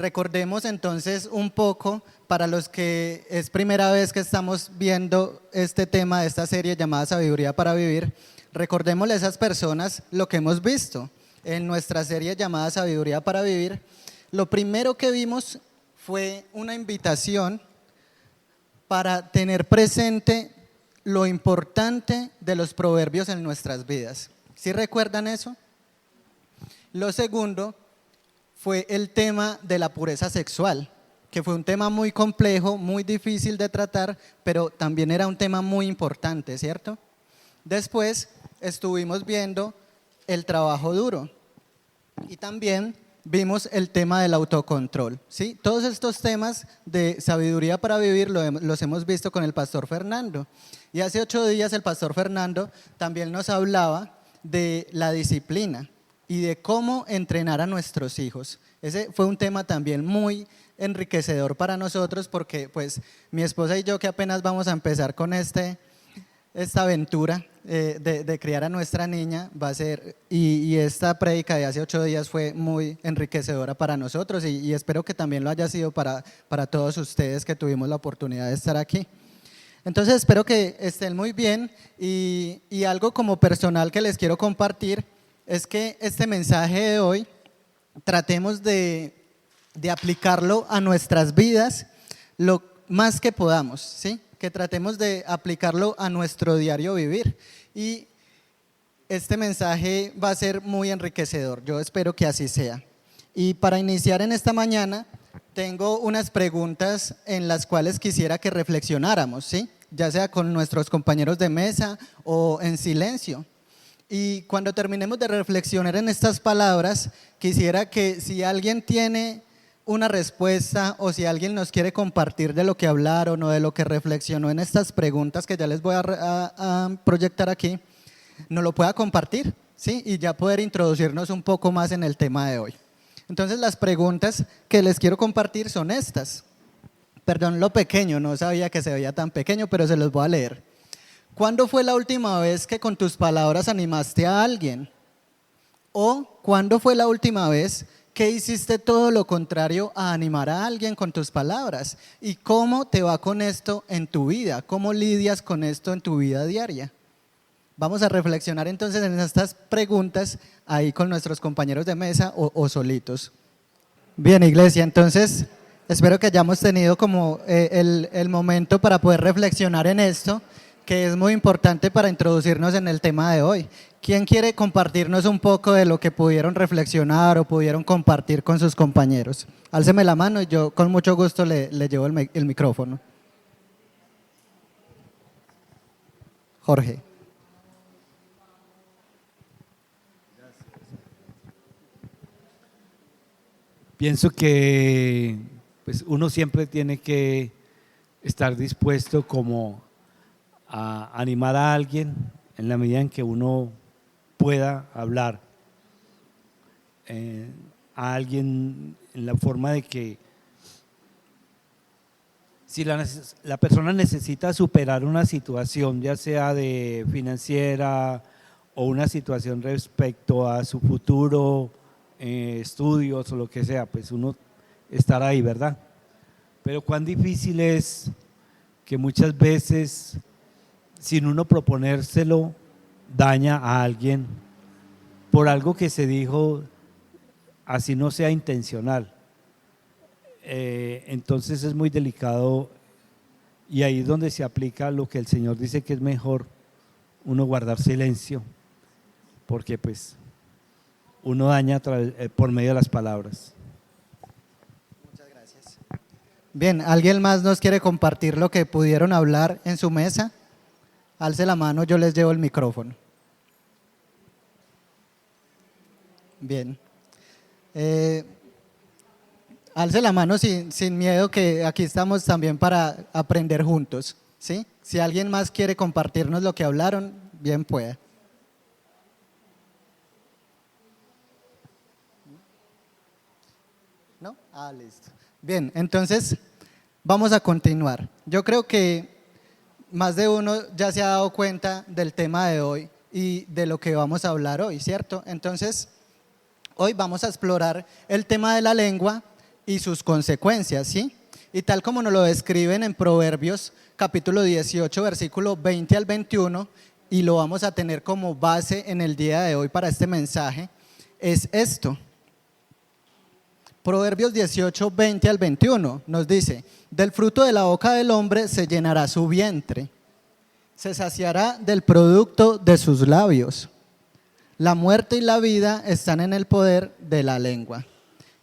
Recordemos entonces un poco, para los que es primera vez que estamos viendo este tema de esta serie llamada Sabiduría para Vivir, recordémosle a esas personas lo que hemos visto en nuestra serie llamada Sabiduría para Vivir. Lo primero que vimos fue una invitación para tener presente lo importante de los proverbios en nuestras vidas. ¿Sí recuerdan eso? Lo segundo fue el tema de la pureza sexual, que fue un tema muy complejo, muy difícil de tratar, pero también era un tema muy importante, ¿cierto? Después estuvimos viendo el trabajo duro y también vimos el tema del autocontrol, ¿sí? Todos estos temas de sabiduría para vivir los hemos visto con el pastor Fernando. Y hace 8 días el pastor Fernando también nos hablaba de la disciplina y de cómo entrenar a nuestros hijos. Ese fue un tema también muy enriquecedor para nosotros porque pues mi esposa y yo, que apenas vamos a empezar con esta aventura de criar a nuestra niña, va a ser, y esta prédica de hace 8 días fue muy enriquecedora para nosotros y espero que también lo haya sido para todos ustedes que tuvimos la oportunidad de estar aquí. Entonces espero que estén muy bien y algo como personal que les quiero compartir es que este mensaje de hoy tratemos de aplicarlo a nuestras vidas lo más que podamos, ¿sí? Que tratemos de aplicarlo a nuestro diario vivir y este mensaje va a ser muy enriquecedor, yo espero que así sea. Y para iniciar en esta mañana tengo unas preguntas en las cuales quisiera que reflexionáramos, ¿sí? Ya sea con nuestros compañeros de mesa o en silencio. Y cuando terminemos de reflexionar en estas palabras, quisiera que si alguien tiene una respuesta o si alguien nos quiere compartir de lo que hablaron o de lo que reflexionó en estas preguntas que ya les voy a proyectar aquí, nos lo pueda compartir, ¿sí? Y ya poder introducirnos un poco más en el tema de hoy. Entonces las preguntas que les quiero compartir son estas. Perdón lo pequeño, no sabía que se veía tan pequeño, pero se los voy a leer. ¿Cuándo fue la última vez que con tus palabras animaste a alguien? ¿O cuándo fue la última vez que hiciste todo lo contrario a animar a alguien con tus palabras? ¿Y cómo te va con esto en tu vida? ¿Cómo lidias con esto en tu vida diaria? Vamos a reflexionar entonces en estas preguntas ahí con nuestros compañeros de mesa o solitos. Bien, iglesia, entonces espero que hayamos tenido como el momento para poder reflexionar en esto, que es muy importante para introducirnos en el tema de hoy. ¿Quién quiere compartirnos un poco de lo que pudieron reflexionar o pudieron compartir con sus compañeros? Álceme la mano y yo con mucho gusto le llevo el micrófono. Jorge. Pienso que pues, uno siempre tiene que estar dispuesto como a animar a alguien en la medida en que uno pueda hablar a alguien en la forma de que si la persona necesita superar una situación, ya sea de financiera o una situación respecto a su futuro, estudios o lo que sea, pues uno estar ahí, ¿verdad? Pero cuán difícil es que muchas veces, sin uno proponérselo, daña a alguien por algo que se dijo, así no sea intencional. Entonces es muy delicado y ahí es donde se aplica lo que el Señor dice que es mejor uno guardar silencio, porque pues uno daña por medio de las palabras. Muchas gracias. Bien, ¿alguien más nos quiere compartir lo que pudieron hablar en su mesa? Alce la mano, yo les llevo el micrófono. Bien. Alce la mano sin miedo, que aquí estamos también para aprender juntos, ¿sí? Si alguien más quiere compartirnos lo que hablaron, bien pueda. ¿No? Ah, listo. Bien, entonces vamos a continuar. Yo creo que más de uno ya se ha dado cuenta del tema de hoy y de lo que vamos a hablar hoy, ¿cierto? Entonces, hoy vamos a explorar el tema de la lengua y sus consecuencias, ¿sí? Y tal como nos lo describen en Proverbios capítulo 18, versículo 20 al 21, y lo vamos a tener como base en el día de hoy para este mensaje, es esto. Proverbios 18, 20 al 21 nos dice: del fruto de la boca del hombre se llenará su vientre, se saciará del producto de sus labios. La muerte y la vida están en el poder de la lengua.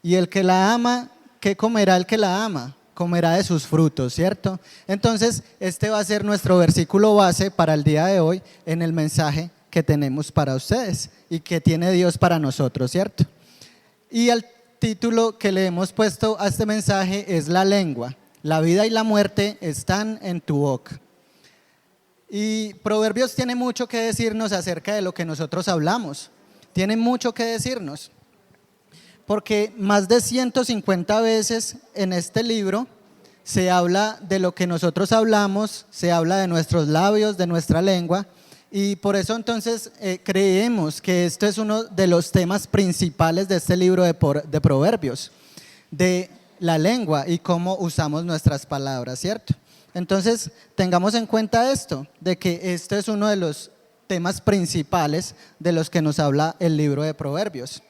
Y el que la ama, ¿qué comerá el que la ama? Comerá de sus frutos, ¿cierto? Entonces, este va a ser nuestro versículo base para el día de hoy en el mensaje que tenemos para ustedes y que tiene Dios para nosotros, ¿cierto? Y el título que le hemos puesto a este mensaje es la lengua. La vida y la muerte están en tu boca. Y Proverbios tiene mucho que decirnos acerca de lo que nosotros hablamos. Tiene mucho que decirnos. Porque más de 150 veces en este libro se habla de lo que nosotros hablamos, se habla de nuestros labios, de nuestra lengua, y por eso entonces creemos que esto es uno de los temas principales de este libro de Proverbios, de la lengua y cómo usamos nuestras palabras, ¿cierto? Entonces tengamos en cuenta esto, de que este es uno de los temas principales de los que nos habla el libro de Proverbios.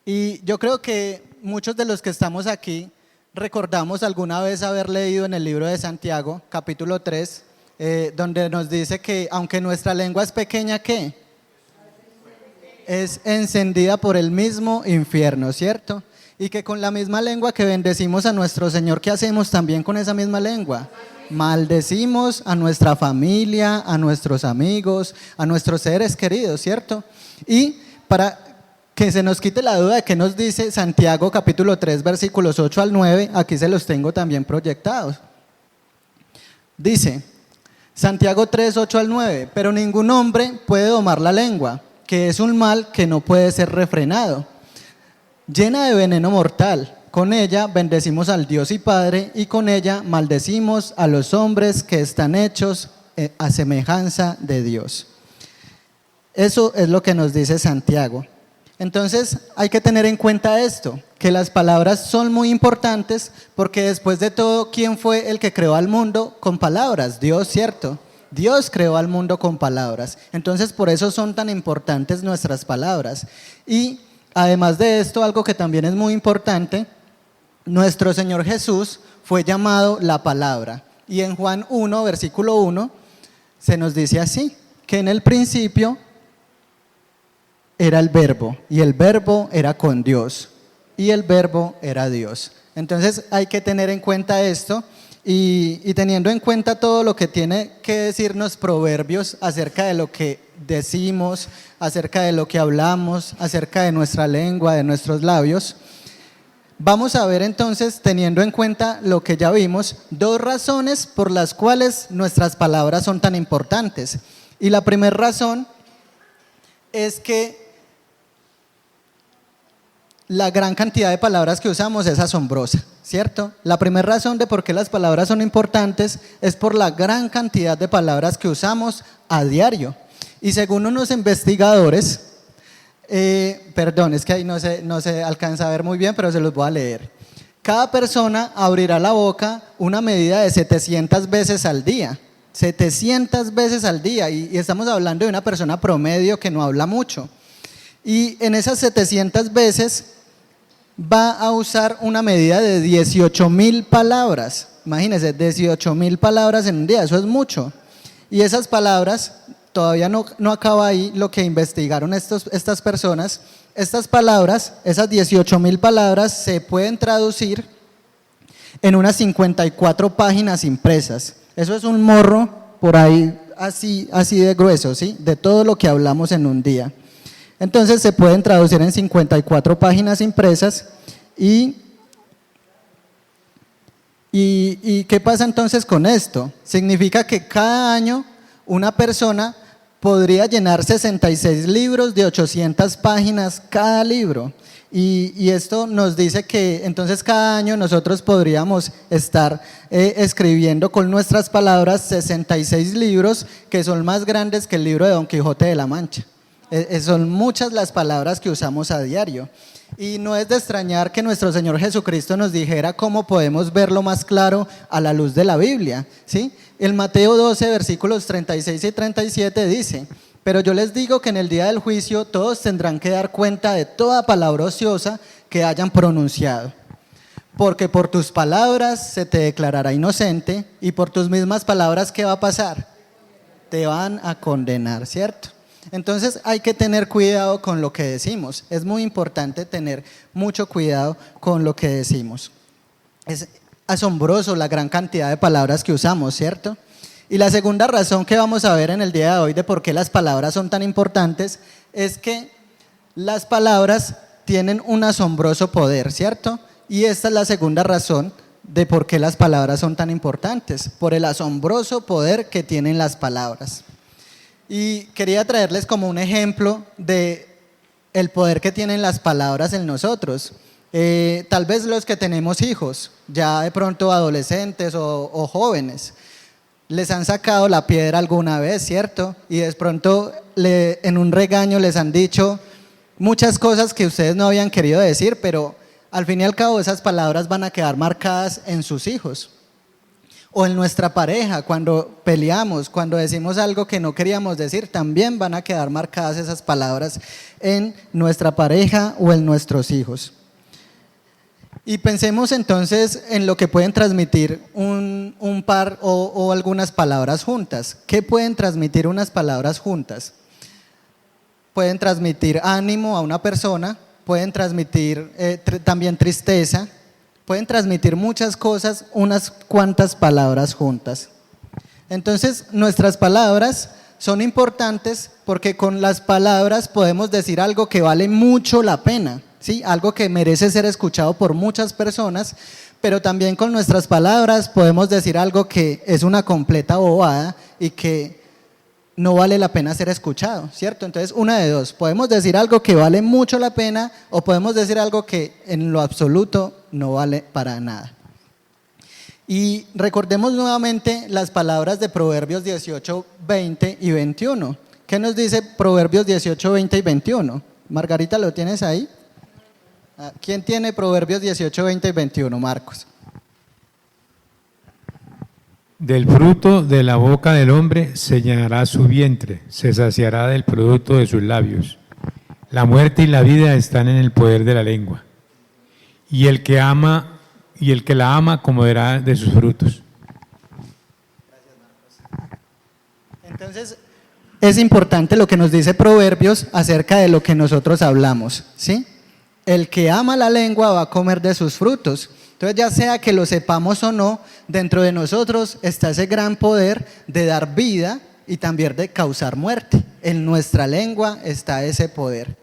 Y yo creo que muchos de los que estamos aquí recordamos alguna vez haber leído en el libro de Santiago, capítulo 3, donde nos dice que aunque nuestra lengua es pequeña, ¿qué? Es encendida por el mismo infierno, ¿cierto? Y que con la misma lengua que bendecimos a nuestro Señor, ¿qué hacemos también con esa misma lengua? Maldecimos a nuestra familia, a nuestros amigos, a nuestros seres queridos, ¿cierto? Y para que se nos quite la duda de qué nos dice Santiago capítulo 3 versículos 8 al 9, aquí se los tengo también proyectados. Dice Santiago 3, 8 al 9, pero ningún hombre puede domar la lengua, que es un mal que no puede ser refrenado, llena de veneno mortal. Con ella bendecimos al Dios y Padre, y con ella maldecimos a los hombres que están hechos a semejanza de Dios. Eso es lo que nos dice Santiago. Entonces hay que tener en cuenta esto, que las palabras son muy importantes, porque después de todo, ¿quién fue el que creó al mundo con palabras? Dios, ¿cierto? Dios creó al mundo con palabras. Entonces por eso son tan importantes nuestras palabras. Y además de esto, algo que también es muy importante, nuestro Señor Jesús fue llamado la palabra. Y en Juan 1, versículo 1, se nos dice así, que en el principio era el verbo, y el verbo era con Dios, y el verbo era Dios. Entonces hay que tener en cuenta esto, y teniendo en cuenta todo lo que tiene que decirnos Proverbios acerca de lo que decimos, acerca de lo que hablamos, acerca de nuestra lengua, de nuestros labios, vamos a ver entonces, teniendo en cuenta lo que ya vimos, dos razones por las cuales nuestras palabras son tan importantes. Y la primera razón es que la gran cantidad de palabras que usamos es asombrosa, ¿cierto? La primera razón de por qué las palabras son importantes es por la gran cantidad de palabras que usamos a diario. Y según unos investigadores, es que ahí no se alcanza a ver muy bien, pero se los voy a leer. Cada persona abrirá la boca una medida de 700 veces al día. 700 veces al día, y estamos hablando de una persona promedio que no habla mucho. Y en esas 700 veces va a usar una medida de 18,000 palabras. Imagínense, 18,000 palabras en un día, eso es mucho. Y esas palabras, todavía no acaba ahí lo que investigaron estas personas. Estas palabras, esas 18,000 palabras se pueden traducir en unas 54 páginas impresas. Eso es un morro por ahí así de grueso, ¿sí? De todo lo que hablamos en un día. Entonces se pueden traducir en 54 páginas impresas y ¿qué pasa entonces con esto? Significa que cada año una persona podría llenar 66 libros de 800 páginas cada libro. Y esto nos dice que entonces cada año nosotros podríamos estar escribiendo con nuestras palabras 66 libros que son más grandes que el libro de Don Quijote de la Mancha. Son muchas las palabras que usamos a diario. Y no es de extrañar que nuestro Señor Jesucristo nos dijera cómo podemos verlo más claro a la luz de la Biblia, ¿sí? El Mateo 12, versículos 36 y 37 dice: pero yo les digo que en el día del juicio todos tendrán que dar cuenta de toda palabra ociosa que hayan pronunciado. Porque por tus palabras se te declarará inocente y por tus mismas palabras, ¿qué va a pasar? Te van a condenar, ¿cierto? Entonces hay que tener cuidado con lo que decimos. Es muy importante tener mucho cuidado con lo que decimos. Es asombroso la gran cantidad de palabras que usamos, ¿cierto? Y la segunda razón que vamos a ver en el día de hoy de por qué las palabras son tan importantes es que las palabras tienen un asombroso poder, ¿cierto? Y esta es la segunda razón de por qué las palabras son tan importantes, por el asombroso poder que tienen las palabras. Y quería traerles como un ejemplo de el poder que tienen las palabras en nosotros. Tal vez los que tenemos hijos, ya de pronto adolescentes o jóvenes, les han sacado la piedra alguna vez, ¿cierto? Y de pronto en un regaño les han dicho muchas cosas que ustedes no habían querido decir, pero al fin y al cabo esas palabras van a quedar marcadas en sus hijos. O en nuestra pareja, cuando peleamos, cuando decimos algo que no queríamos decir, también van a quedar marcadas esas palabras en nuestra pareja o en nuestros hijos. Y pensemos entonces en lo que pueden transmitir un par o algunas palabras juntas. ¿Qué pueden transmitir unas palabras juntas? Pueden transmitir ánimo a una persona, pueden transmitir también tristeza, pueden transmitir muchas cosas, unas cuantas palabras juntas. Entonces, nuestras palabras son importantes porque con las palabras podemos decir algo que vale mucho la pena, ¿sí? Algo que merece ser escuchado por muchas personas, pero también con nuestras palabras podemos decir algo que es una completa bobada y que no vale la pena ser escuchado, ¿cierto? Entonces, una de dos, podemos decir algo que vale mucho la pena o podemos decir algo que en lo absoluto no vale para nada. Y recordemos nuevamente las palabras de Proverbios 18, 20 y 21. ¿Qué nos dice Proverbios 18, 20 y 21? Margarita, ¿lo tienes ahí? ¿Quién tiene Proverbios 18, 20 y 21? Marcos. Del fruto de la boca del hombre se llenará su vientre, se saciará del producto de sus labios. La muerte y la vida están en el poder de la lengua. Y el que la ama comerá de sus frutos. Entonces, es importante lo que nos dice Proverbios acerca de lo que nosotros hablamos, ¿sí? El que ama la lengua va a comer de sus frutos. Entonces, ya sea que lo sepamos o no, dentro de nosotros está ese gran poder de dar vida y también de causar muerte. En nuestra lengua está ese poder.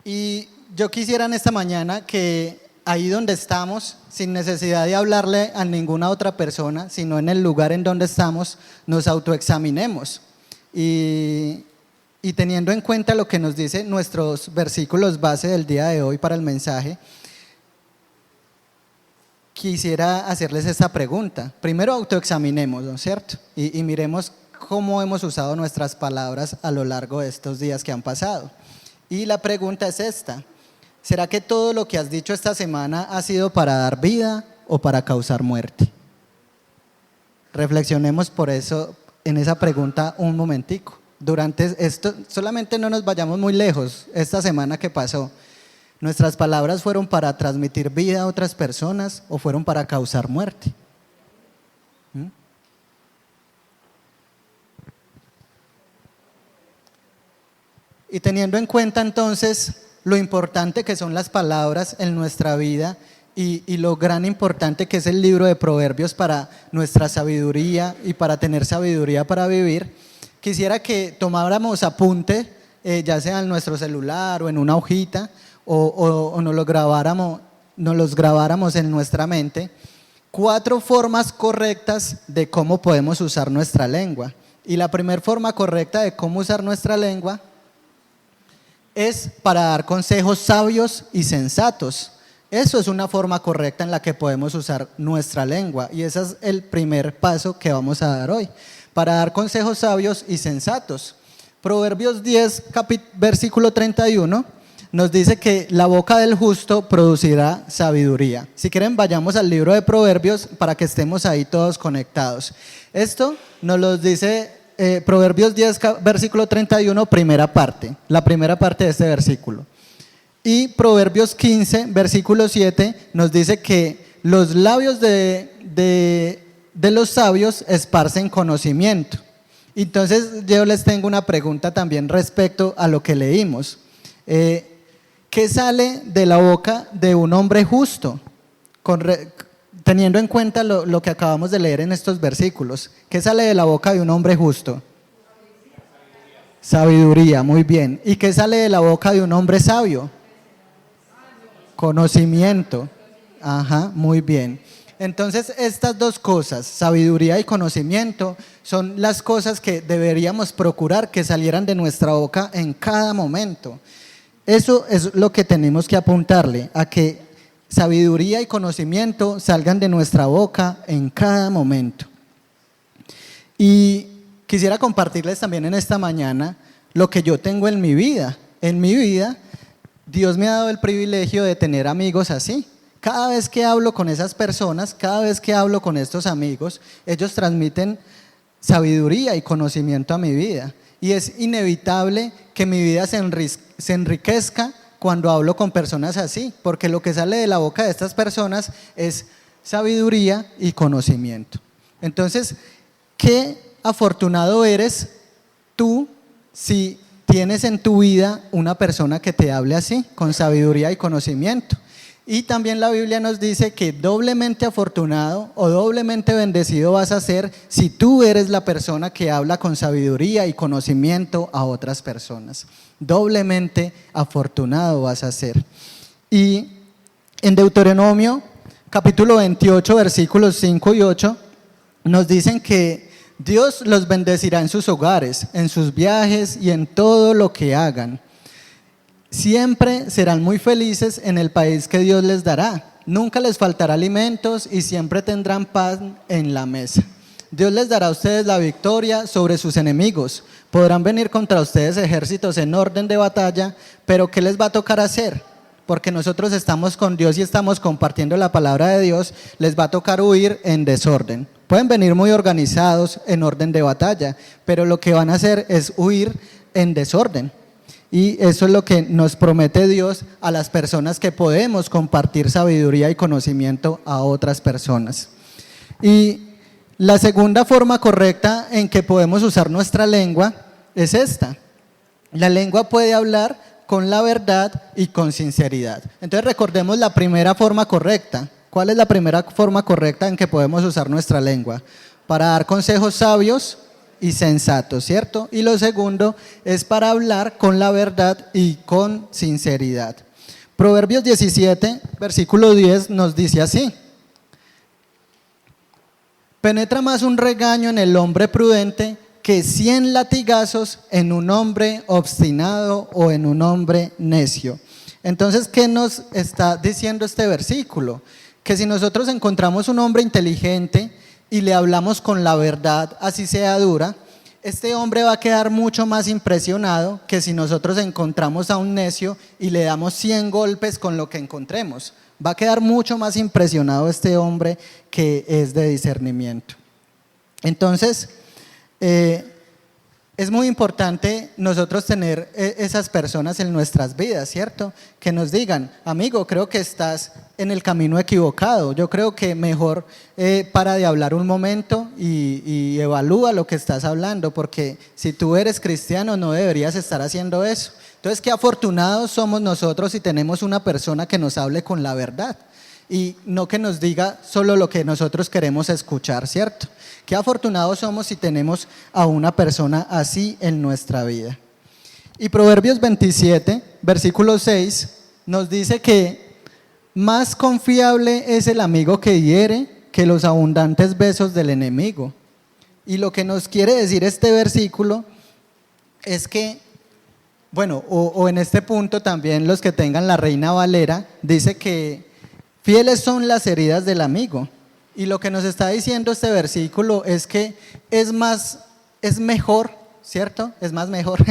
Y yo quisiera en esta mañana que ahí donde estamos, sin necesidad de hablarle a ninguna otra persona, sino en el lugar en donde estamos, nos autoexaminemos. Y teniendo en cuenta lo que nos dice nuestros versículos base del día de hoy para el mensaje, quisiera hacerles esta pregunta. Primero autoexaminemos, ¿no es cierto? Y miremos cómo hemos usado nuestras palabras a lo largo de estos días que han pasado. Y la pregunta es esta: ¿será que todo lo que has dicho esta semana ha sido para dar vida o para causar muerte? Reflexionemos por eso en esa pregunta un momentico. Durante esto, solamente no nos vayamos muy lejos, esta semana que pasó, ¿nuestras palabras fueron para transmitir vida a otras personas o fueron para causar muerte? Y teniendo en cuenta entonces lo importante que son las palabras en nuestra vida y lo gran importante que es el libro de Proverbios para nuestra sabiduría y para tener sabiduría para vivir, quisiera que tomáramos apunte, ya sea en nuestro celular o en una hojita, o nos los grabáramos en nuestra mente, 4 formas correctas de cómo podemos usar nuestra lengua. Y la primera forma correcta de cómo usar nuestra lengua es para dar consejos sabios y sensatos. Eso es una forma correcta en la que podemos usar nuestra lengua y ese es el primer paso que vamos a dar hoy. para dar consejos sabios y sensatos. Proverbios 10, versículo 31, nos dice que la boca del justo producirá sabiduría. Si quieren, vayamos al libro de Proverbios para que estemos ahí todos conectados. Esto nos lo dice Proverbios 10, versículo 31, primera parte, la primera parte de este versículo. Y Proverbios 15, versículo 7, nos dice que los labios de los sabios esparcen conocimiento. Entonces yo les tengo una pregunta también respecto a lo que leímos. ¿Qué sale de la boca de un hombre justo? Teniendo en cuenta lo que acabamos de leer en estos versículos. ¿Qué sale de la boca de un hombre justo? Sabiduría, muy bien. ¿Y qué sale de la boca de un hombre sabio? Conocimiento. Ajá, muy bien. Entonces, estas dos cosas, sabiduría y conocimiento, son las cosas que deberíamos procurar que salieran de nuestra boca en cada momento. Eso es lo que tenemos que apuntarle, a que sabiduría y conocimiento salgan de nuestra boca en cada momento. Y quisiera compartirles también en esta mañana lo que yo tengo en mi vida. En mi vida, Dios me ha dado el privilegio de tener amigos así. Cada vez que hablo con esas personas, cada vez que hablo con estos amigos, ellos transmiten sabiduría y conocimiento a mi vida. Y es inevitable que mi vida se enriquezca cuando hablo con personas así, porque lo que sale de la boca de estas personas es sabiduría y conocimiento. Entonces, qué afortunado eres tú si tienes en tu vida una persona que te hable así, con sabiduría y conocimiento. Y también la Biblia nos dice que doblemente afortunado o doblemente bendecido vas a ser si tú eres la persona que habla con sabiduría y conocimiento a otras personas. Doblemente afortunado vas a ser. Y en Deuteronomio capítulo 28 versículos 5 y 8 nos dicen que Dios los bendecirá en sus hogares, en sus viajes y en todo lo que hagan. Siempre serán muy felices en el país que Dios les dará. Nunca les faltará alimentos y siempre tendrán pan en la mesa. Dios les dará a ustedes la victoria sobre sus enemigos. Podrán venir contra ustedes ejércitos en orden de batalla, pero ¿qué les va a tocar hacer? Porque nosotros estamos con Dios y estamos compartiendo la palabra de Dios, les va a tocar huir en desorden. Pueden venir muy organizados en orden de batalla, pero lo que van a hacer es huir en desorden. Y eso es lo que nos promete Dios a las personas que podemos compartir sabiduría y conocimiento a otras personas. Y la segunda forma correcta en que podemos usar nuestra lengua es esta. La lengua puede hablar con la verdad y con sinceridad. Entonces recordemos la primera forma correcta. ¿Cuál es la primera forma correcta en que podemos usar nuestra lengua? Para dar consejos sabios y sensatos, ¿cierto? Y lo segundo es para hablar con la verdad y con sinceridad. Proverbios 17, versículo 10 nos dice así: penetra más un regaño en el hombre prudente que 100 latigazos en un hombre obstinado o en un hombre necio. Entonces, ¿qué nos está diciendo este versículo? Que si nosotros encontramos un hombre inteligente y le hablamos con la verdad, así sea dura, este hombre va a quedar mucho más impresionado que si nosotros encontramos a un necio y le damos 100 golpes con lo que encontremos. Va a quedar mucho más impresionado este hombre que es de discernimiento. Entonces, es muy importante nosotros tener esas personas en nuestras vidas, ¿cierto? Que nos digan: amigo, creo que estás en el camino equivocado, yo creo que mejor para de hablar un momento y evalúa lo que estás hablando, porque si tú eres cristiano no deberías estar haciendo eso. Entonces, qué afortunados somos nosotros si tenemos una persona que nos hable con la verdad y no que nos diga solo lo que nosotros queremos escuchar, ¿cierto? Qué afortunados somos si tenemos a una persona así en nuestra vida. Y Proverbios 27, versículo 6, nos dice que más confiable es el amigo que hiere que los abundantes besos del enemigo. Y lo que nos quiere decir este versículo es que, bueno, o en este punto también los que tengan la Reina Valera, dice que fieles son las heridas del amigo. Y lo que nos está diciendo este versículo es que es más es mejor, ¿cierto? Es más mejor,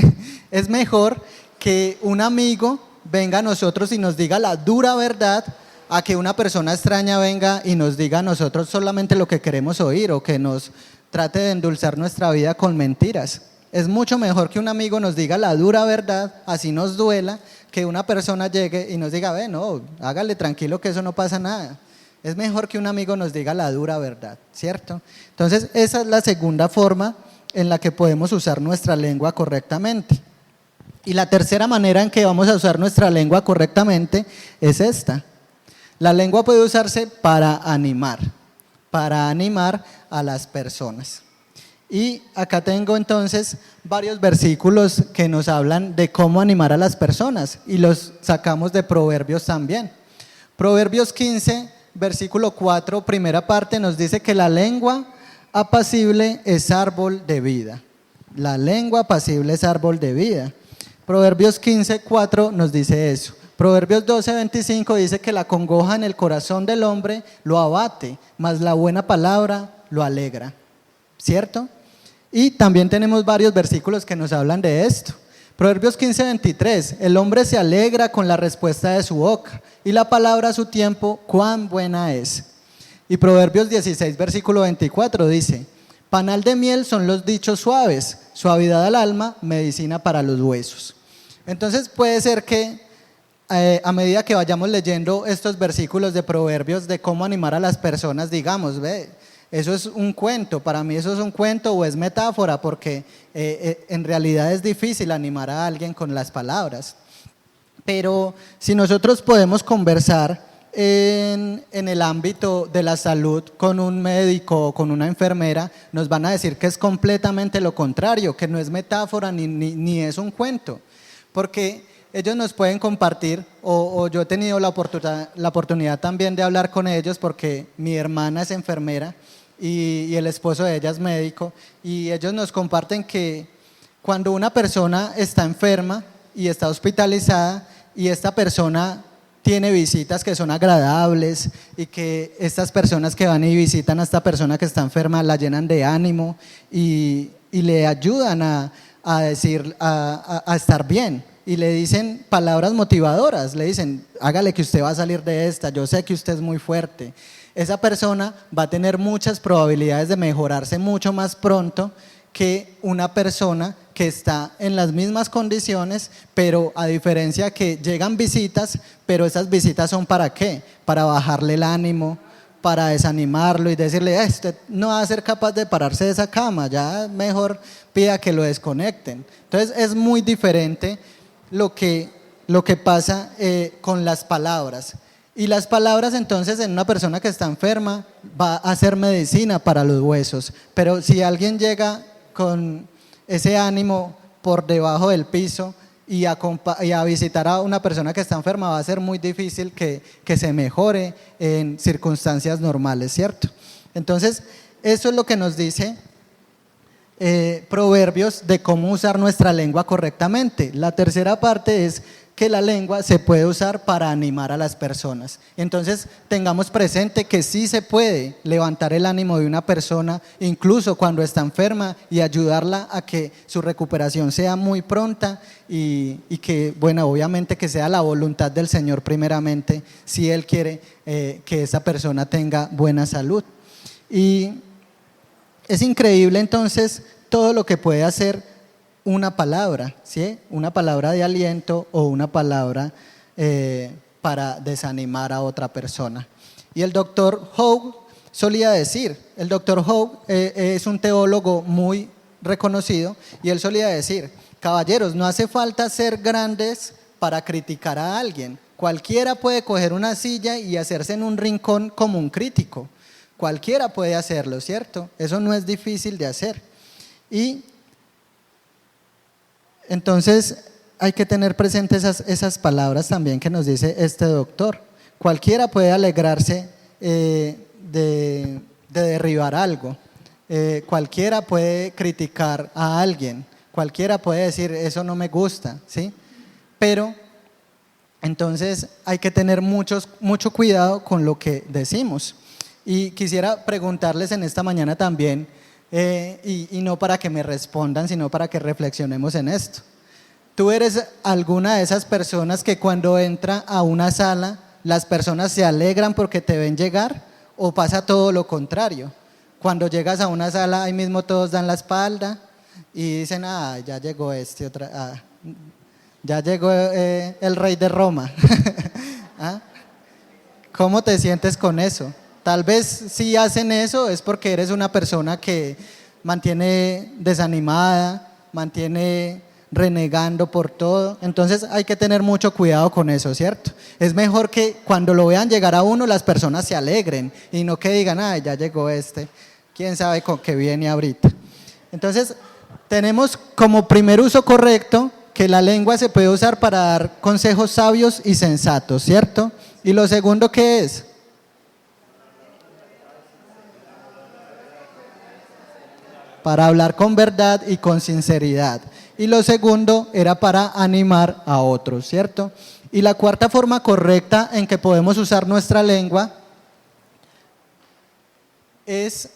es mejor que un amigo venga a nosotros y nos diga la dura verdad a que una persona extraña venga y nos diga a nosotros solamente lo que queremos oír o que nos trate de endulzar nuestra vida con mentiras. Es mucho mejor que un amigo nos diga la dura verdad, así nos duela, que una persona llegue y nos diga, ve, no, hágale tranquilo que eso no pasa nada. Es mejor que un amigo nos diga la dura verdad, ¿cierto? Entonces, esa es la segunda forma en la que podemos usar nuestra lengua correctamente. Y la tercera manera en que vamos a usar nuestra lengua correctamente es esta. La lengua puede usarse para animar a las personas. Y acá tengo entonces varios versículos que nos hablan de cómo animar a las personas y los sacamos de Proverbios también. Proverbios 15, versículo 4, primera parte, nos dice que la lengua apacible es árbol de vida. La lengua apacible es árbol de vida. Proverbios 15, 4 nos dice eso. Proverbios 12, 25 dice que la congoja en el corazón del hombre lo abate, mas la buena palabra lo alegra. ¿Cierto? Y también tenemos varios versículos que nos hablan de esto. Proverbios 15, 23, el hombre se alegra con la respuesta de su boca y la palabra a su tiempo, cuán buena es. Y Proverbios 16, versículo 24 dice, panal de miel son los dichos suaves, suavidad al alma, medicina para los huesos. Entonces puede ser que a medida que vayamos leyendo estos versículos de Proverbios de cómo animar a las personas, digamos, ve, eso es un cuento, para mí eso es un cuento o es metáfora, porque en realidad es difícil animar a alguien con las palabras. Pero si nosotros podemos conversar en el ámbito de la salud con un médico o con una enfermera, nos van a decir que es completamente lo contrario, que no es metáfora ni es un cuento, porque ellos nos pueden compartir, o yo he tenido la oportunidad también de hablar con ellos porque mi hermana es enfermera y el esposo de ella es médico, y ellos nos comparten que cuando una persona está enferma y está hospitalizada y esta persona tiene visitas que son agradables y que estas personas que van y visitan a esta persona que está enferma la llenan de ánimo y le ayudan a estar bien. Y le dicen palabras motivadoras, le dicen, hágale que usted va a salir de esta, yo sé que usted es muy fuerte. Esa persona va a tener muchas probabilidades de mejorarse mucho más pronto que una persona que está en las mismas condiciones, pero a diferencia que llegan visitas, pero esas visitas son ¿para qué? Para bajarle el ánimo, para desanimarlo y decirle, usted no va a ser capaz de pararse de esa cama, ya mejor pida que lo desconecten. Entonces es muy diferente lo que pasa con las palabras. Y las palabras entonces en una persona que está enferma va a ser medicina para los huesos, pero si alguien llega con ese ánimo por debajo del piso y a visitar a una persona que está enferma, va a ser muy difícil que se mejore en circunstancias normales, ¿cierto? Entonces eso es lo que nos dice Proverbios de cómo usar nuestra lengua correctamente. La tercera parte es que la lengua se puede usar para animar a las personas. Entonces tengamos presente que sí se puede levantar el ánimo de una persona incluso cuando está enferma y ayudarla a que su recuperación sea muy pronta y que, bueno, obviamente que sea la voluntad del Señor primeramente, si Él quiere que esa persona tenga buena salud. Y es increíble entonces todo lo que puede hacer una palabra, ¿sí? Una palabra de aliento o una palabra para desanimar a otra persona. Y el doctor Howe solía decir, el doctor Howe es un teólogo muy reconocido, y él solía decir, caballeros, no hace falta ser grandes para criticar a alguien. Cualquiera puede coger una silla y hacerse en un rincón como un crítico. Cualquiera puede hacerlo, ¿cierto? Eso no es difícil de hacer. Y entonces hay que tener presentes esas palabras también que nos dice este doctor. Cualquiera puede alegrarse de derribar algo. Cualquiera puede criticar a alguien. Cualquiera puede decir, eso no me gusta, ¿sí? Pero entonces hay que tener mucho cuidado con lo que decimos. Y quisiera preguntarles en esta mañana también, y no para que me respondan, sino para que reflexionemos en esto. ¿Tú eres alguna de esas personas que cuando entra a una sala las personas se alegran porque te ven llegar, o pasa todo lo contrario? Cuando llegas a una sala ahí mismo todos dan la espalda y dicen, ya llegó ya llegó el rey de Roma. ¿Ah? ¿Cómo te sientes con eso? Tal vez si hacen eso es porque eres una persona que mantiene desanimada, mantiene renegando por todo. Entonces hay que tener mucho cuidado con eso, ¿cierto? Es mejor que cuando lo vean llegar a uno las personas se alegren y no que digan, ya llegó quién sabe con qué viene ahorita. Entonces tenemos como primer uso correcto que la lengua se puede usar para dar consejos sabios y sensatos, ¿cierto? Y lo segundo, ¿qué es? Para hablar con verdad y con sinceridad. Y lo segundo era para animar a otros, ¿cierto? Y la cuarta forma correcta en que podemos usar nuestra lengua es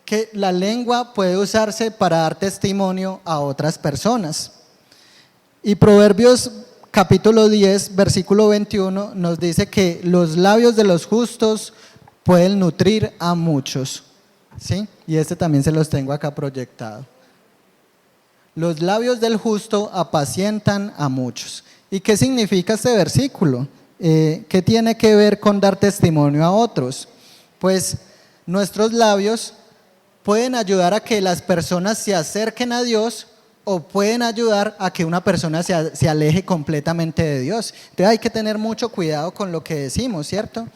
que la lengua puede usarse para dar testimonio a otras personas. Y Proverbios capítulo 10, versículo 21 nos dice que los labios de los justos pueden nutrir a muchos, ¿sí? Y también se los tengo acá proyectado. Los labios del justo apacientan a muchos. ¿Y qué significa este versículo? ¿Qué tiene que ver con dar testimonio a otros? Pues nuestros labios pueden ayudar a que las personas se acerquen a Dios, o pueden ayudar a que una persona se aleje completamente de Dios. Entonces hay que tener mucho cuidado con lo que decimos, ¿cierto?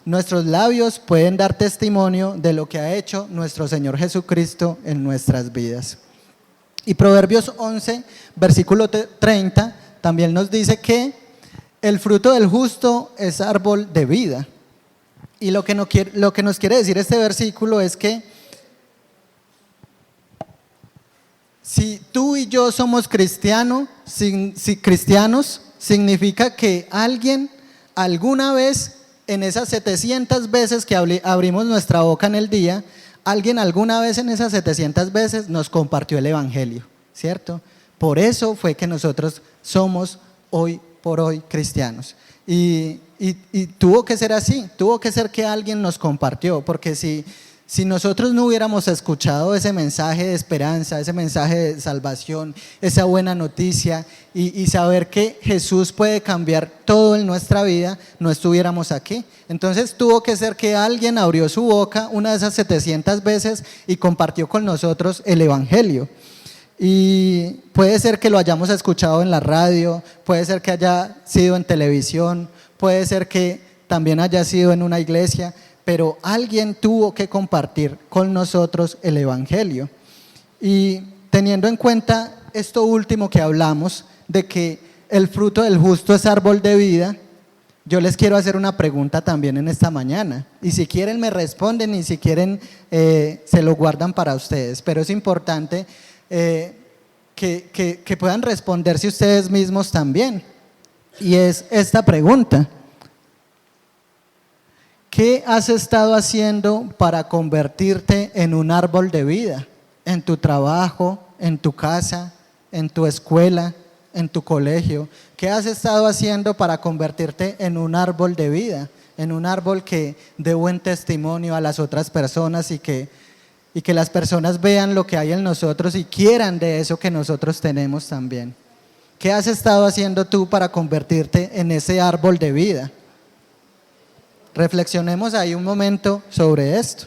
Nuestros labios pueden dar testimonio de lo que ha hecho nuestro Señor Jesucristo en nuestras vidas. Y Proverbios 11, versículo 30, también nos dice que el fruto del justo es árbol de vida. Y lo que nos quiere decir este versículo es que si tú y yo somos cristianos, significa que alguien alguna vez, en esas 700 veces que abrimos nuestra boca en el día, alguien alguna vez en esas 700 veces nos compartió el evangelio, ¿cierto? Por eso fue que nosotros somos hoy por hoy cristianos. Y tuvo que ser así, tuvo que ser que alguien nos compartió, porque si nosotros no hubiéramos escuchado ese mensaje de esperanza, ese mensaje de salvación, esa buena noticia y saber que Jesús puede cambiar todo en nuestra vida, no estuviéramos aquí. Entonces tuvo que ser que alguien abrió su boca una de esas 700 veces y compartió con nosotros el evangelio. Y puede ser que lo hayamos escuchado en la radio, puede ser que haya sido en televisión, puede ser que también haya sido en una iglesia, pero alguien tuvo que compartir con nosotros el evangelio. Y teniendo en cuenta esto último que hablamos, de que el fruto del justo es árbol de vida, yo les quiero hacer una pregunta también en esta mañana. Y si quieren me responden, y si quieren se lo guardan para ustedes. Pero es importante que puedan responderse ustedes mismos también. Y es esta pregunta: ¿qué has estado haciendo para convertirte en un árbol de vida? En tu trabajo, en tu casa, en tu escuela, en tu colegio. ¿Qué has estado haciendo para convertirte en un árbol de vida? En un árbol que dé buen testimonio a las otras personas y que las personas vean lo que hay en nosotros y quieran de eso que nosotros tenemos también. ¿Qué has estado haciendo tú para convertirte en ese árbol de vida? Reflexionemos ahí un momento sobre esto.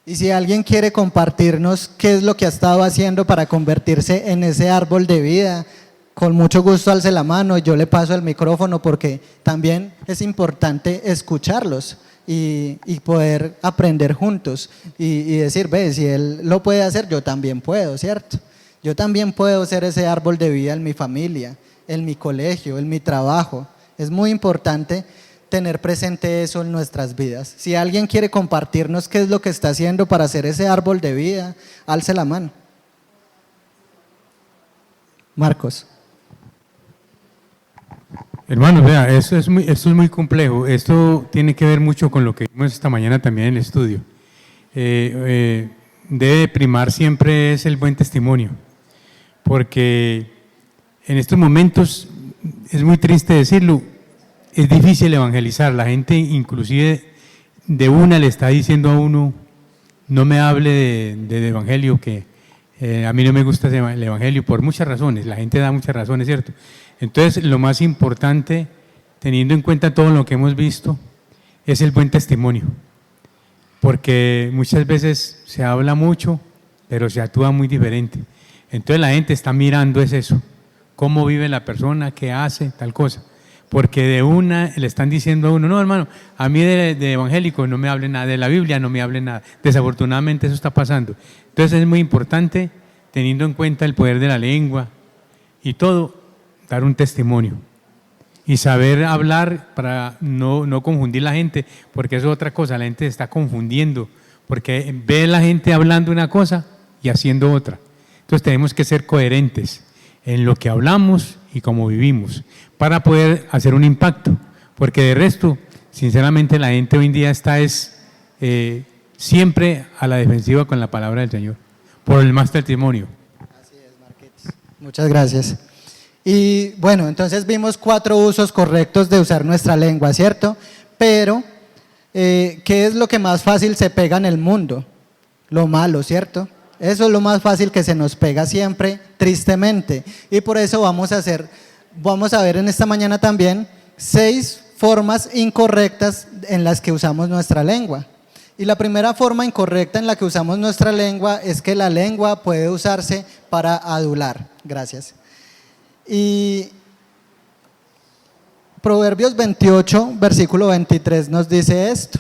Y si alguien quiere compartirnos qué es lo que ha estado haciendo para convertirse en ese árbol de vida, con mucho gusto alce la mano y yo le paso el micrófono, porque también es importante escucharlos y poder aprender juntos y decir, ve, si él lo puede hacer, yo también puedo, ¿cierto? Yo también puedo ser ese árbol de vida en mi familia, en mi colegio, en mi trabajo. Es muy importante tener presente eso en nuestras vidas. Si alguien quiere compartirnos qué es lo que está haciendo para ser ese árbol de vida, alce la mano. Marcos. Hermanos, vea, esto es muy complejo. Esto tiene que ver mucho con lo que vimos esta mañana también en el estudio. Debe primar siempre es el buen testimonio, porque en estos momentos, es muy triste decirlo, es difícil evangelizar. La gente inclusive de una le está diciendo a uno, no me hable del evangelio, que a mí no me gusta el evangelio por muchas razones. La gente da muchas razones, ¿cierto? Entonces, lo más importante, teniendo en cuenta todo lo que hemos visto, es el buen testimonio, porque muchas veces se habla mucho, pero se actúa muy diferente. Entonces la gente está mirando es eso, cómo vive la persona, qué hace, tal cosa, porque de una le están diciendo a uno, no hermano, a mí de evangélico no me hable nada, de la Biblia no me hable nada. Desafortunadamente eso está pasando. Entonces es muy importante, teniendo en cuenta el poder de la lengua y todo, dar un testimonio y saber hablar para no confundir la gente, porque eso es otra cosa, la gente se está confundiendo, porque ve la gente hablando una cosa y haciendo otra. Entonces tenemos que ser coherentes en lo que hablamos y cómo vivimos, para poder hacer un impacto, porque de resto, sinceramente la gente hoy en día está siempre a la defensiva con la palabra del Señor, por el más testimonio. Así es, Marquitos. Muchas gracias. Y bueno, entonces vimos 4 usos correctos de usar nuestra lengua, ¿cierto? Pero, ¿qué es lo que más fácil se pega en el mundo? Lo malo, ¿cierto? Eso es lo más fácil que se nos pega siempre, tristemente. Y por eso vamos a ver en esta mañana también 6 formas incorrectas en las que usamos nuestra lengua. Y la primera forma incorrecta en la que usamos nuestra lengua es que la lengua puede usarse para adular. Gracias. Y Proverbios 28, versículo 23 nos dice esto: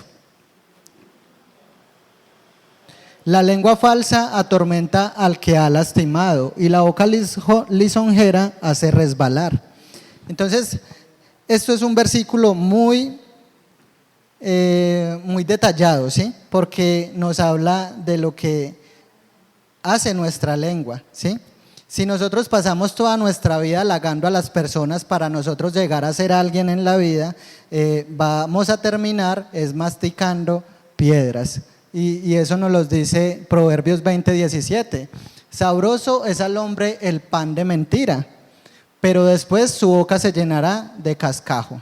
la lengua falsa atormenta al que ha lastimado, y la boca lisonjera hace resbalar. Entonces, esto es un versículo muy detallado, ¿sí? Porque nos habla de lo que hace nuestra lengua, ¿sí? Si nosotros pasamos toda nuestra vida halagando a las personas para nosotros llegar a ser alguien en la vida, vamos a terminar masticando piedras. Y eso nos lo dice Proverbios 20, 17. Sabroso es al hombre el pan de mentira, pero después su boca se llenará de cascajo.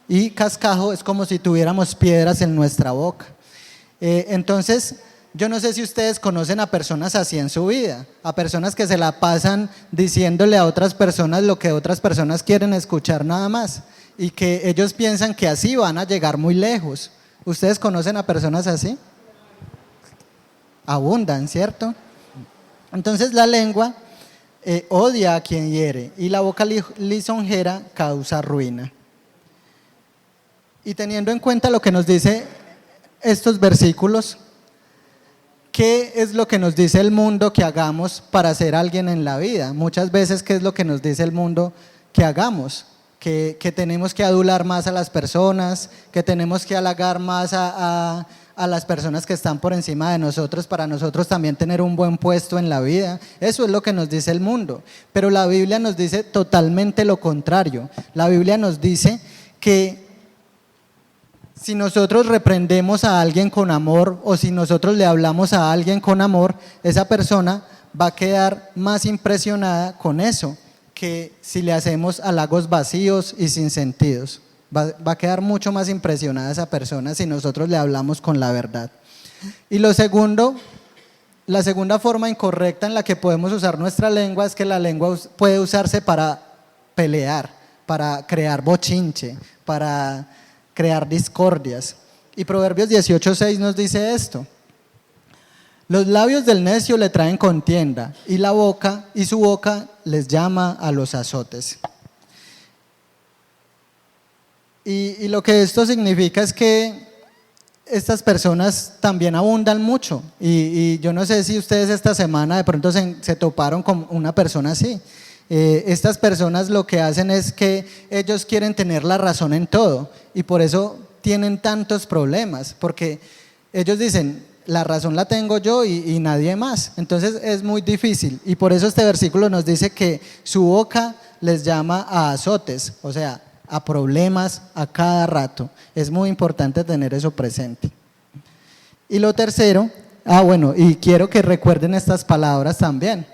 Y cascajo es como si tuviéramos piedras en nuestra boca. Entonces, yo no sé si ustedes conocen a personas así en su vida, a personas que se la pasan diciéndole a otras personas lo que otras personas quieren escuchar nada más, y que ellos piensan que así van a llegar muy lejos. ¿Ustedes conocen a personas así? Abundan, ¿cierto? Entonces la lengua odia a quien hiere, y la boca lisonjera causa ruina. Y teniendo en cuenta lo que nos dice estos versículos, ¿qué es lo que nos dice el mundo que hagamos para ser alguien en la vida? Muchas veces, ¿qué es lo que nos dice el mundo que hagamos? Que tenemos que adular más a las personas, que tenemos que halagar más a las personas que están por encima de nosotros, para nosotros también tener un buen puesto en la vida. Eso es lo que nos dice el mundo, pero la Biblia nos dice totalmente lo contrario. La Biblia nos dice que si nosotros reprendemos a alguien con amor, o si nosotros le hablamos a alguien con amor, esa persona va a quedar más impresionada con eso que si le hacemos halagos vacíos y sin sentidos. Va a quedar mucho más impresionada esa persona si nosotros le hablamos con la verdad. Y la segunda forma incorrecta en la que podemos usar nuestra lengua es que la lengua puede usarse para pelear, para crear bochinche, para crear discordias. Y Proverbios 18:6 nos dice esto: los labios del necio le traen contienda, y su boca les llama a los azotes. Y lo que esto significa es que estas personas también abundan mucho, y yo no sé si ustedes esta semana de pronto se toparon con una persona así. Estas personas lo que hacen es que ellos quieren tener la razón en todo, y por eso tienen tantos problemas, porque ellos dicen, la razón la tengo yo y nadie más. Entonces es muy difícil, y por eso este versículo nos dice que su boca les llama a azotes, o sea, a problemas a cada rato. Es muy importante tener eso presente. Y lo tercero, bueno, y quiero que recuerden estas palabras también.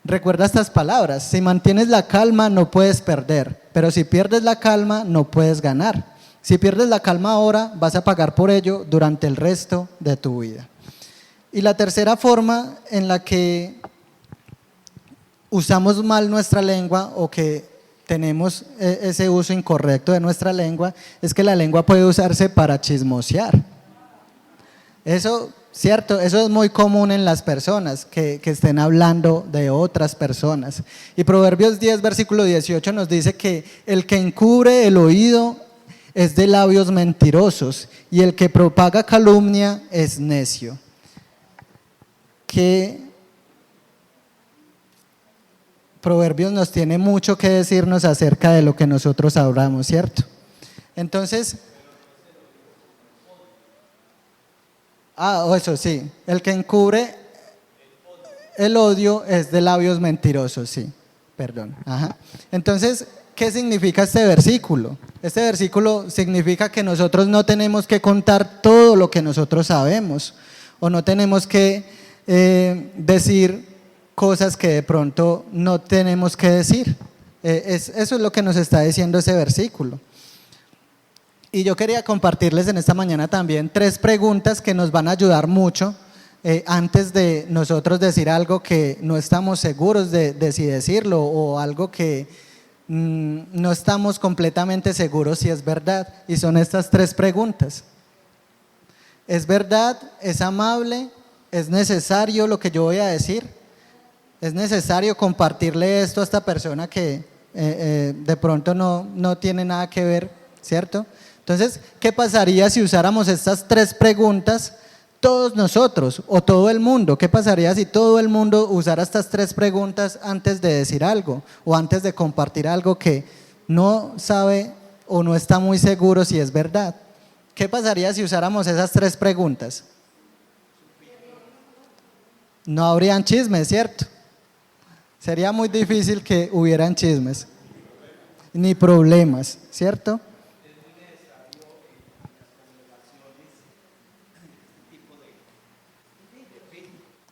Recuerda estas palabras: si mantienes la calma no puedes perder, pero si pierdes la calma no puedes ganar. Si pierdes la calma ahora, vas a pagar por ello durante el resto de tu vida. Y la tercera forma en la que usamos mal nuestra lengua o que tenemos ese uso incorrecto de nuestra lengua es que la lengua puede usarse para chismosear. Eso, cierto, eso es muy común en las personas que estén hablando de otras personas. Y Proverbios 10, versículo 18 nos dice que el que encubre el oído es de labios mentirosos y el que propaga calumnia es necio. Que Proverbios nos tiene mucho que decirnos acerca de lo que nosotros hablamos, ¿cierto? Entonces, eso sí, el que encubre el odio es de labios mentirosos, sí, perdón. Ajá. Entonces, ¿qué significa este versículo? Este versículo significa que nosotros no tenemos que contar todo lo que nosotros sabemos, o no tenemos que decir cosas que de pronto no tenemos que decir. Eso es lo que nos está diciendo ese versículo. Y yo quería compartirles en esta mañana también 3 preguntas que nos van a ayudar mucho antes de nosotros decir algo que no estamos seguros de si decirlo, o algo que no estamos completamente seguros si es verdad. Y son estas 3 preguntas: ¿es verdad? ¿Es amable? ¿Es necesario lo que yo voy a decir? ¿Es necesario compartirle esto a esta persona que de pronto no tiene nada que ver, ¿cierto? Entonces, ¿qué pasaría si usáramos estas 3 preguntas todos nosotros o todo el mundo? ¿Qué pasaría si todo el mundo usara estas 3 preguntas antes de decir algo o antes de compartir algo que no sabe o no está muy seguro si es verdad? ¿Qué pasaría si usáramos esas 3 preguntas? No habrían chismes, ¿cierto? Sería muy difícil que hubieran chismes, ni problemas, ¿cierto?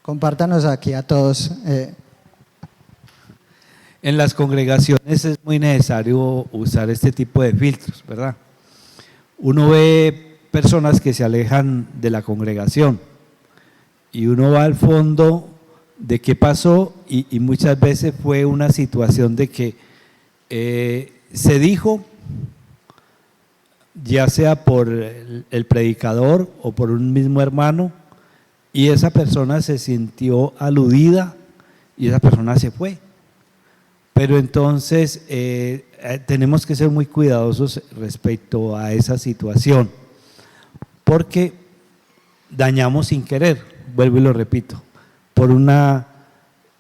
Compártanos aquí a todos. En las congregaciones es muy necesario usar este tipo de filtros, ¿verdad? Uno ve personas que se alejan de la congregación y uno va al fondo de qué pasó, y muchas veces fue una situación de que se dijo, ya sea por el predicador o por un mismo hermano, y esa persona se sintió aludida y esa persona se fue. Pero entonces tenemos que ser muy cuidadosos respecto a esa situación, porque dañamos sin querer, vuelvo y lo repito,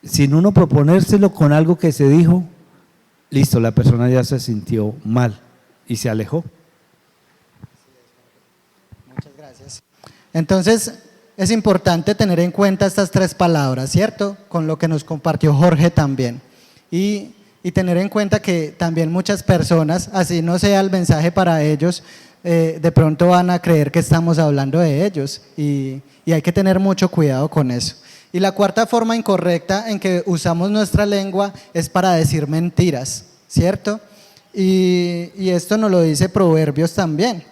sin uno proponérselo con algo que se dijo, listo, la persona ya se sintió mal y se alejó. Muchas gracias. Entonces, es importante tener en cuenta estas 3 palabras, ¿cierto? Con lo que nos compartió Jorge también. Y tener en cuenta que también muchas personas, así no sea el mensaje para ellos, de pronto van a creer que estamos hablando de ellos, y hay que tener mucho cuidado con eso. Y la 4ª forma incorrecta en que usamos nuestra lengua es para decir mentiras, ¿cierto? Y esto nos lo dice Proverbios también.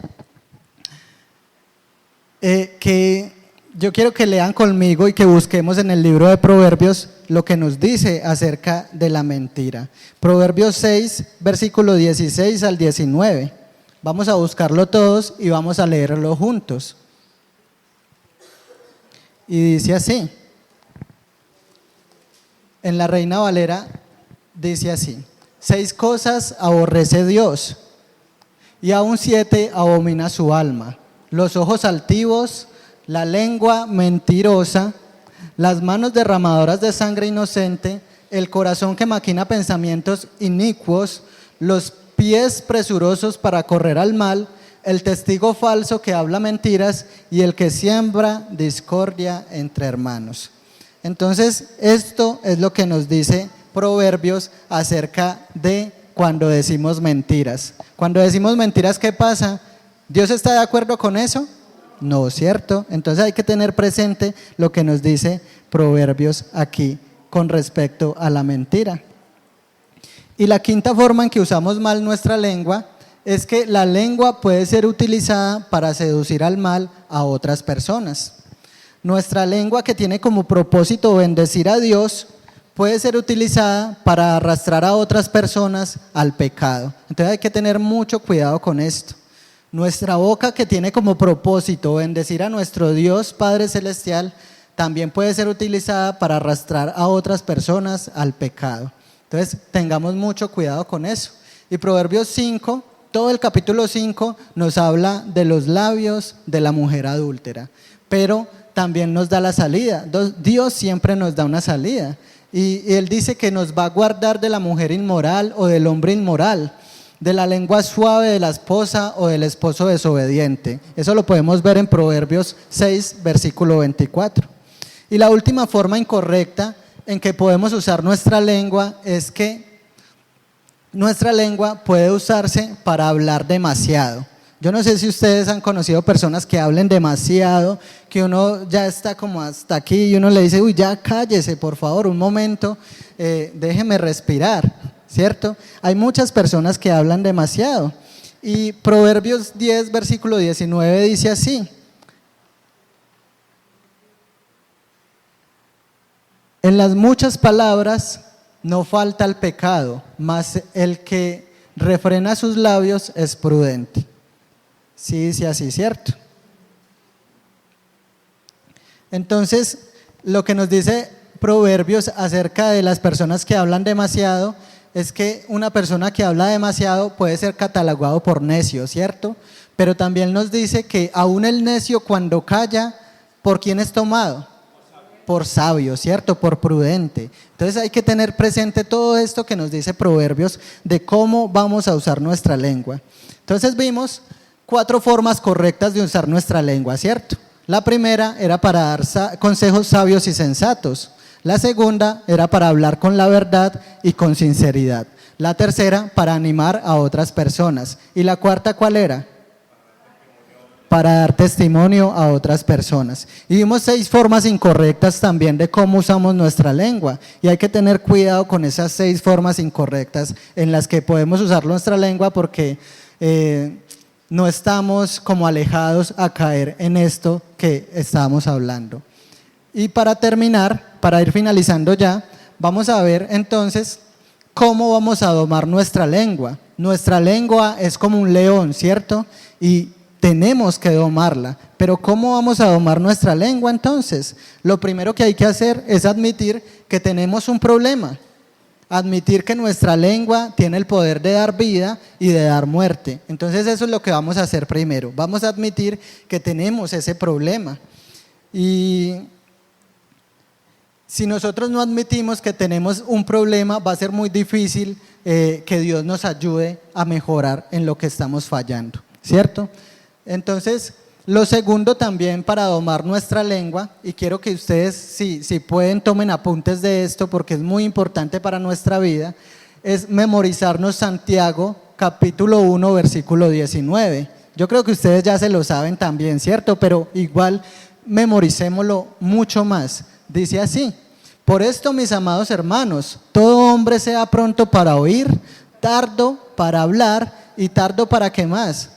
Que yo quiero que lean conmigo y que busquemos en el libro de Proverbios lo que nos dice acerca de la mentira. Proverbios 6, versículo 16 al 19. Vamos a buscarlo todos y vamos a leerlo juntos. Y dice así. En la Reina Valera dice así: 6 cosas aborrece Dios, y aún 7 abomina su alma: los ojos altivos, la lengua mentirosa, las manos derramadoras de sangre inocente, el corazón que maquina pensamientos inicuos, los pies presurosos para correr al mal, el testigo falso que habla mentiras y el que siembra discordia entre hermanos. Entonces, esto es lo que nos dice Proverbios acerca de cuando decimos mentiras. Cuando decimos mentiras, ¿qué pasa? ¿Dios está de acuerdo con eso? No, ¿cierto? Entonces hay que tener presente lo que nos dice Proverbios aquí con respecto a la mentira. Y la quinta forma en que usamos mal nuestra lengua es que la lengua puede ser utilizada para seducir al mal a otras personas. Nuestra lengua, que tiene como propósito bendecir a Dios, puede ser utilizada para arrastrar a otras personas al pecado. Entonces hay que tener mucho cuidado con esto. Nuestra boca, que tiene como propósito bendecir a nuestro Dios Padre Celestial, también puede ser utilizada para arrastrar a otras personas al pecado. Entonces tengamos mucho cuidado con eso. Y Proverbios 5, todo el capítulo 5 nos habla de los labios de la mujer adúltera, pero también nos da la salida. Dios siempre nos da una salida. Y Él dice que nos va a guardar de la mujer inmoral o del hombre inmoral, de la lengua suave de la esposa o del esposo desobediente. Eso lo podemos ver en Proverbios 6, versículo 24. Y la última forma incorrecta en que podemos usar nuestra lengua es que nuestra lengua puede usarse para hablar demasiado. Yo no sé si ustedes han conocido personas que hablen demasiado, que uno ya está como hasta aquí y uno le dice, uy, ya cállese, por favor, un momento, déjeme respirar, ¿cierto? Hay muchas personas que hablan demasiado. Y Proverbios 10, versículo 19 dice así: en las muchas palabras no falta el pecado, mas el que refrena sus labios es prudente. Sí, dice así, ¿cierto? Entonces, lo que nos dice Proverbios acerca de las personas que hablan demasiado es que una persona que habla demasiado puede ser catalogado por necio, ¿cierto? Pero también nos dice que aún el necio, cuando calla, ¿por quién es tomado? Por sabio, ¿cierto? Por prudente. Entonces hay que tener presente todo esto que nos dice Proverbios de cómo vamos a usar nuestra lengua. Entonces vimos 4 formas correctas de usar nuestra lengua, ¿cierto? La primera era para dar consejos sabios y sensatos. La segunda era para hablar con la verdad y con sinceridad. La tercera, para animar a otras personas. Y la cuarta, ¿cuál era? Para dar testimonio a otras personas. Y vimos 6 formas incorrectas también de cómo usamos nuestra lengua. Y hay que tener cuidado con esas 6 formas incorrectas en las que podemos usar nuestra lengua, porque no estamos como alejados a caer en esto que estamos hablando. Y para terminar, para ir finalizando ya, vamos a ver entonces cómo vamos a domar nuestra lengua. Nuestra lengua es como un león, ¿cierto? Y tenemos que domarla. Pero ¿cómo vamos a domar nuestra lengua entonces? Lo primero que hay que hacer es admitir que tenemos un problema. Admitir que nuestra lengua tiene el poder de dar vida y de dar muerte. Entonces eso es lo que vamos a hacer primero. Vamos a admitir que tenemos ese problema. Y si nosotros no admitimos que tenemos un problema, va a ser muy difícil que Dios nos ayude a mejorar en lo que estamos fallando, ¿cierto? Entonces, lo segundo también para domar nuestra lengua, y quiero que ustedes, si pueden, tomen apuntes de esto porque es muy importante para nuestra vida, es memorizarnos Santiago capítulo 1 versículo 19. Yo creo que ustedes ya se lo saben también, ¿cierto? Pero igual memoricémoslo mucho más. Dice así: por esto, mis amados hermanos, todo hombre sea pronto para oír, tardo para hablar y tardo para ¿qué más?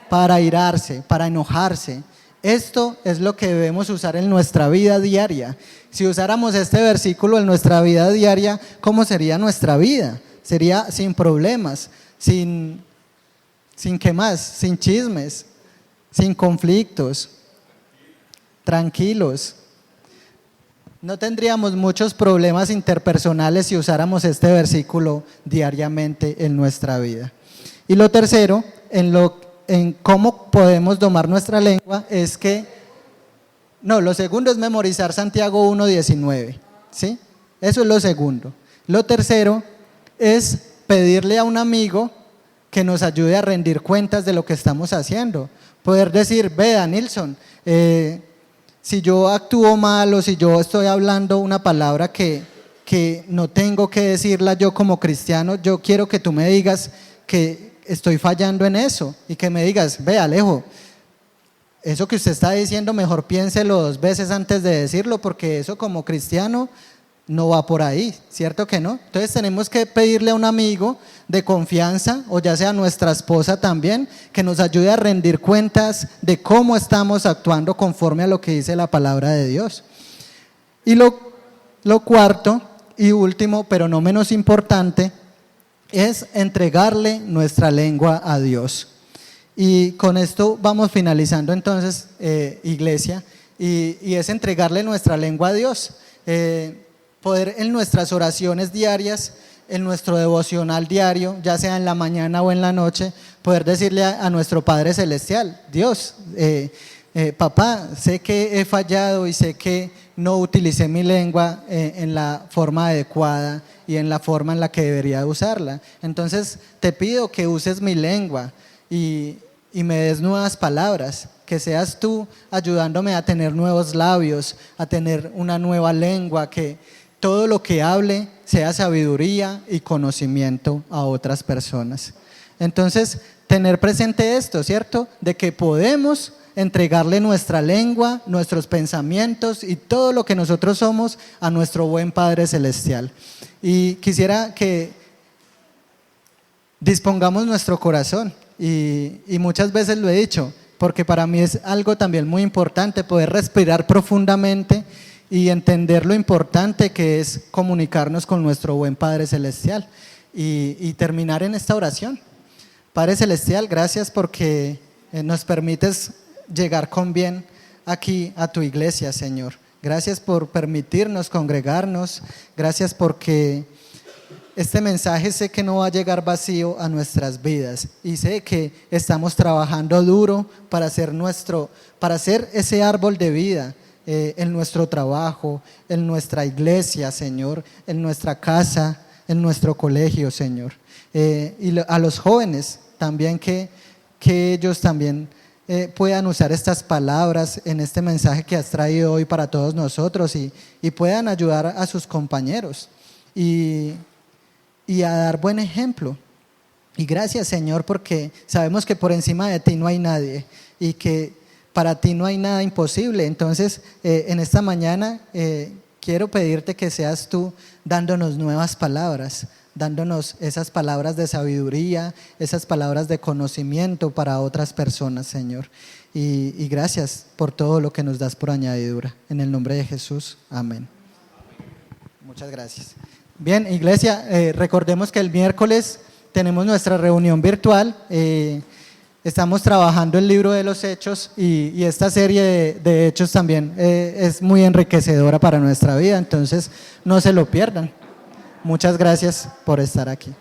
Para airarse, para enojarse. Esto es lo que debemos usar en nuestra vida diaria. Si usáramos este versículo en nuestra vida diaria, ¿cómo sería nuestra vida? Sería sin problemas, sin ¿qué más? Sin chismes, sin conflictos, tranquilos. No tendríamos muchos problemas interpersonales si usáramos este versículo diariamente en nuestra vida. Y lo tercero, en cómo podemos domar nuestra lengua es que, lo segundo es memorizar Santiago 1:19, ¿sí? Eso es lo segundo. Lo tercero es pedirle a un amigo que nos ayude a rendir cuentas de lo que estamos haciendo. Poder decir, vea, Nilson, si yo actúo mal o si yo estoy hablando una palabra que que no tengo que decirla yo como cristiano. Yo quiero que tú me digas que estoy fallando en eso y que me digas, ve Alejo, eso que usted está diciendo mejor piénselo 2 veces antes de decirlo, porque eso como cristiano no va por ahí, ¿cierto que no? Entonces tenemos que pedirle a un amigo de confianza, o ya sea nuestra esposa también, que nos ayude a rendir cuentas de cómo estamos actuando conforme a lo que dice la palabra de Dios. Y lo cuarto y último, pero no menos importante, es entregarle nuestra lengua a Dios. Y con esto vamos finalizando entonces, iglesia, y es entregarle nuestra lengua a Dios. Poder en nuestras oraciones diarias, en nuestro devocional diario, ya sea en la mañana o en la noche, poder decirle a nuestro Padre Celestial, Dios, papá, sé que he fallado y sé que no utilicé mi lengua en la forma adecuada y en la forma en la que debería usarla. Entonces te pido que uses mi lengua y me des nuevas palabras, que seas tú ayudándome a tener nuevos labios, a tener una nueva lengua, que todo lo que hable sea sabiduría y conocimiento a otras personas. Entonces, tener presente esto, ¿cierto? De que podemos entregarle nuestra lengua, nuestros pensamientos y todo lo que nosotros somos a nuestro buen Padre Celestial. Y quisiera que dispongamos nuestro corazón, y muchas veces lo he dicho, porque para mí es algo también muy importante poder respirar profundamente y entender lo importante que es comunicarnos con nuestro buen Padre Celestial y terminar en esta oración. Padre Celestial, gracias porque nos permites llegar con bien aquí a tu iglesia, Señor. Gracias por permitirnos congregarnos, gracias porque este mensaje sé que no va a llegar vacío a nuestras vidas y sé que estamos trabajando duro para hacer ese árbol de vida en nuestro trabajo, en nuestra iglesia, Señor, en nuestra casa, en nuestro colegio, Señor. Y a los jóvenes también que ellos también puedan usar estas palabras en este mensaje que has traído hoy para todos nosotros y puedan ayudar a sus compañeros y a dar buen ejemplo. Y gracias, Señor, porque sabemos que por encima de ti no hay nadie y que para ti no hay nada imposible. Entonces, en esta mañana quiero pedirte que seas tú dándonos nuevas palabras, dándonos esas palabras de sabiduría, esas palabras de conocimiento para otras personas, Señor. Y gracias por todo lo que nos das por añadidura. En el nombre de Jesús, amén. Muchas gracias. Bien, iglesia, recordemos que el miércoles tenemos nuestra reunión virtual. Estamos trabajando el libro de los Hechos y esta serie de Hechos también es muy enriquecedora para nuestra vida, entonces no se lo pierdan. Muchas gracias por estar aquí.